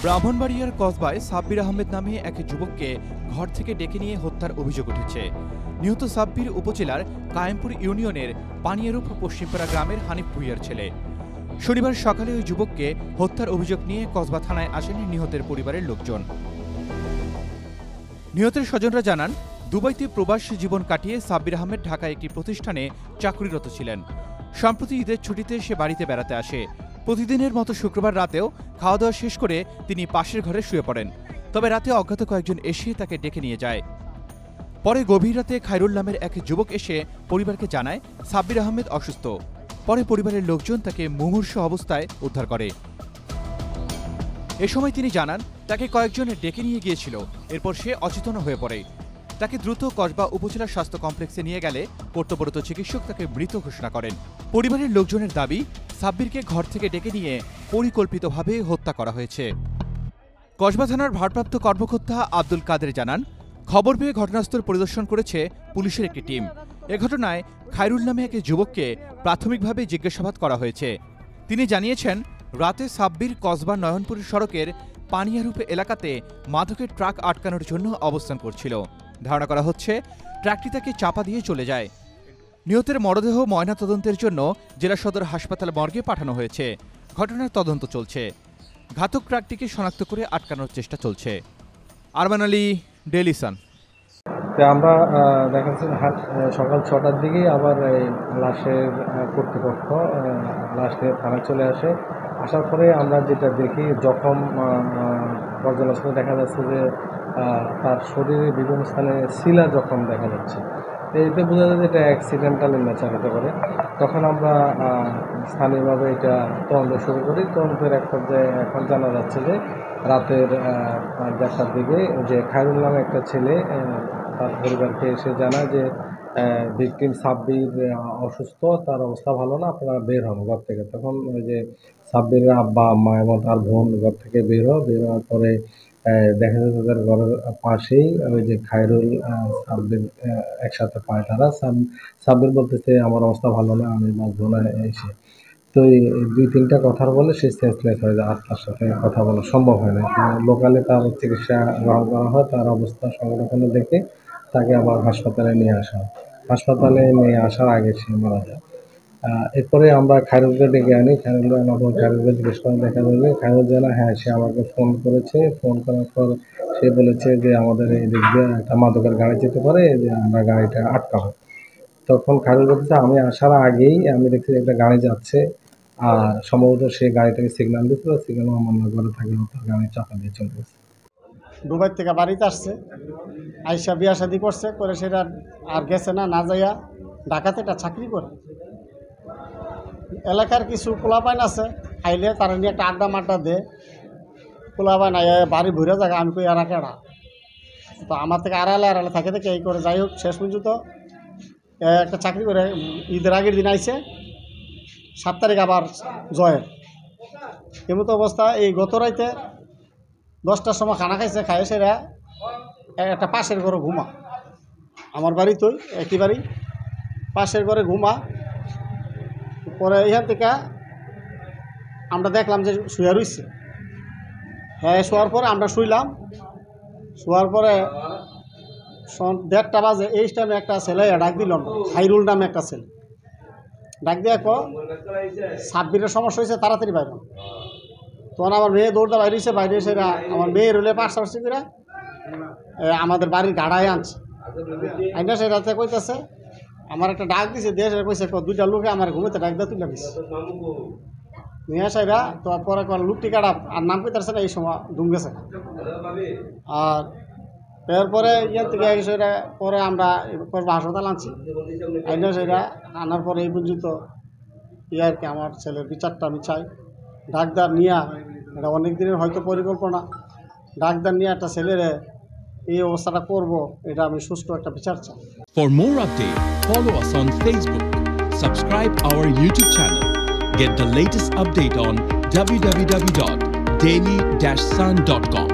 ব্রাহ্মণবাড়িয়ার কসবায় সাব্বির আহমেদ নামে এক যুবককে ঘর থেকে ডেকে নিয়ে হত্যার অভিযোগ উঠেছে। নিহত সাব্বির উপজেলার কায়েমপুর ইউনিয়নের পানিয়ারূপ পশ্চিমপাড়া গ্রামের হানিফ ভুইয়ার ছেলে। শনিবার সকালে ওই যুবককে হত্যার অভিযোগ নিয়ে কসবা থানায় আসেন নিহতের পরিবারের লোকজন। নিহতের স্বজনরা জানান, দুবাইতে প্রবাস জীবন কাটিয়ে সাব্বির আহমেদ ঢাকায় একটি প্রতিষ্ঠানে চাকরিরত ছিলেন। সম্প্রতি ঈদের ছুটিতে সে বাড়িতে বেড়াতে আসে। প্রতিদিনের মতো শুক্রবার রাতেও খাওয়া দাওয়া শেষ করে তিনি পাশের ঘরে শুয়ে পড়েন। তবে রাতে অজ্ঞাত কয়েকজন এসে তাকে ডেকে নিয়ে যায়। পরে গভীর রাতে খায়রুল নামের এক যুবক এসে পরিবারকে জানায় সাব্বির আহমেদ অসুস্থ। পরে পরিবারের লোকজন তাকে মুমূর্ষু অবস্থায় উদ্ধার করে। এ সময় তিনি জানান, তাকে কয়েকজন ডেকে নিয়ে গিয়েছিল। এরপর সে অচেতন হয়ে পড়ে। তাকে দ্রুত কসবা উপজেলা স্বাস্থ্য কমপ্লেক্সে নিয়ে গেলে কর্তব্যরত চিকিৎসক তাকে মৃত ঘোষণা করেন। পরিবারের লোকজনের দাবি, সাব্বিরকে ঘর থেকে ডেকে নিয়ে পরিকল্পিতভাবে হত্যা করা হয়েছে। কসবা থানার ভারপ্রাপ্ত কর্মকর্তা আব্দুল কাদের জানান, খবর পেয়ে ঘটনাস্থল পরিদর্শন করেছে পুলিশের একটি টিম। এ ঘটনায় খায়রুল নামে এক যুবককে প্রাথমিকভাবে জিজ্ঞাসাবাদ করা হয়েছে। তিনি জানিয়েছেন, রাতে সাব্বির কসবা নয়নপুর সড়কের পানিয়ারূপ এলাকাতে মাদকের ট্রাক আটকানোর জন্য অবস্থান করছিল। ধারণা করা হচ্ছে ট্রাকটি তাকে চাপা দিয়ে চলে যায়। নিহতের মরদেহ ময়নাতদন্তের জন্য জেলা সদর হাসপাতাল মর্গে পাঠানো হয়েছে। ঘটনার তদন্ত চলছে। ঘাতক ট্রাকটিকে শনাক্ত করে আটকানোর চেষ্টা চলছে। Arman Ali, Daily Sun. আমরা দেখা যাচ্ছে সকাল 6টার দিকেই আবার এই লাশের কর্তৃপক্ষ লাশ নিয়ে থানায় চলে আসে। আসার পরে আমরা যেটা দেখি, জখম পর্যালোচনায় দেখা যাচ্ছে যে তার শরীরে বিভিন্ন স্থানে শিলা জখম দেখা যাচ্ছে। এতে বোঝা যায় যে এটা অ্যাক্সিডেন্টাল ইন নেচার হতে পারে। তখন আমরা স্থানীয়ভাবে এটা তদন্ত শুরু করি। তদন্তের এক পর্যায়ে এখন জানা যাচ্ছে যে রাতের 1টার দিকে যে খায়রুল নামে একটা ছেলে তার পরিবারকে এসে জানায় যে ভিকটিম সাব্বির অসুস্থ, তার অবস্থা ভালো না, আপনারা বের হন ঘর থেকে। তখন ওই যে সাব্বিরের আব্বা আম্মা এবং তার বোন ঘর থেকে বের হওয়ার পরে দেখা যায় তাদের ঘরের পাশেই ওই যে খায়রুল সাব্বির একসাথে পায়। তারা সাব্বির বলতেছে, আমার অবস্থা ভালো না, আমি বাঁচবো না এসে। তো এই 2-3টা কথার বলে সে সেন্সলেস হয়ে যায়। আর তার সাথে কথা বলা সম্ভব হয় না। লোকালে তার চিকিৎসা গ্রহণ করা হয়। তার অবস্থা সংরক্ষণে দেখে তাকে আবার হাসপাতালে নিয়ে আসা হয়। হাসপাতালে নিয়ে আসার আগে সে মারা যায়। এরপরে আমরা খায়রুলকে ডেকে আনি। খায়রুলকে আনার পর খায়রুলকে জিজ্ঞেস করে দেখা যাবে, খায়রুল জানা হ্যাঁ, সে আমাকে ফোন করেছে। ফোন করার পর সে বলেছে যে আমাদের এই দিক দিয়ে একটা মাদকের গাড়ি যেতে পারে, যে আমরা গাড়িটা আটকাবো। তখন খায়রুল বলতেছে, আমি আসার আগেই আমি দেখছি একটা গাড়ি যাচ্ছে, আর সম্ভবত সে গাড়িটাকে সিগন্যাল দিচ্ছিল, সিগন্যাল আমার ঘরে থাকে, তার গাড়ি চাপা দিয়ে চলে গেছে। দুবাই থেকে বাড়িতে আসছে, আইসা বিয়া শাদি করছে, করে সেটা আর গেছে না যাইয়া ঢাকাতে একটা চাকরি করে। এলাকার কিছু পোলাপাইন আছে, আইলে তারা নিয়ে একটা আড্ডা মাড্ডা দে, পোলাপাইন আইয়া বাড়ি ভরে জায়গা, আমি কই এরা কেডা, তো আমার থেকে আড়ালে থাকে থেকে এই করে। যাই হোক, শেষ পর্যন্ত একটা চাকরি করে ঈদের আগের দিন আইছে, 7 তারিখ আবার জয়ের। এমতো অবস্থা, এই গত রাইতে 10টার সময় খানা খাইছে, খাইয়ে সেরা একটা পাশের ঘরে ঘুমা। আমার বাড়ি তো একই বাড়ি, পাশের ঘরে ঘুমা। পরে এখান থেকে আমরা দেখলাম যে শুয়ে রইছে। হ্যাঁ, শোয়ার পরে আমরা শুইলাম। শোয়ার পরে 1:30টা বাজে এই টাইমে একটা ছেলে ডাক দিল, খায়রুল নামে একটা ছেলে ডাক দিয়ে সাব্বিরের সমস্যা হয়েছে, তাড়াতাড়ি বাইরে। তখন আমার মেয়ে দৌড়টা বাইরে এসে আমার মেয়ের হলে পাশাপাশি করে আমাদের বাড়ির গাড়ায় আনছে। আইনা সেটাতে কইতেছে, আমার একটা ডাক দিছে, দিয়ে সেটা কইছে 2টা লোকে আমার ঘুমেতে ডাক দিয়ে তুলে দিচ্ছে নিয়ে আসাইরা। তো পরে লুকটি কাটা আর নাম কইতেছে না, এই সময় ডুম গেছে। আর এরপরে ইয়ার থেকে সেটা পরে আমরা হাসপাতাল আনছি। আইনা সেটা আনার পরে এই পর্যন্ত আর কি আমার ছেলের বিচারটা আমি চাই। ডাক্তার নিয়ে, এটা অনেক দিনের হয়তো পরিকল্পনা, ডাক্তার নিয়ে একটা ছেলের এই অবস্থাটা করব, এটা আমি সুষ্ঠু একটা বিচার চাই। For more updates, follow us on Facebook, subscribe our YouTube channel, get the latest update on www.daily-sun.com.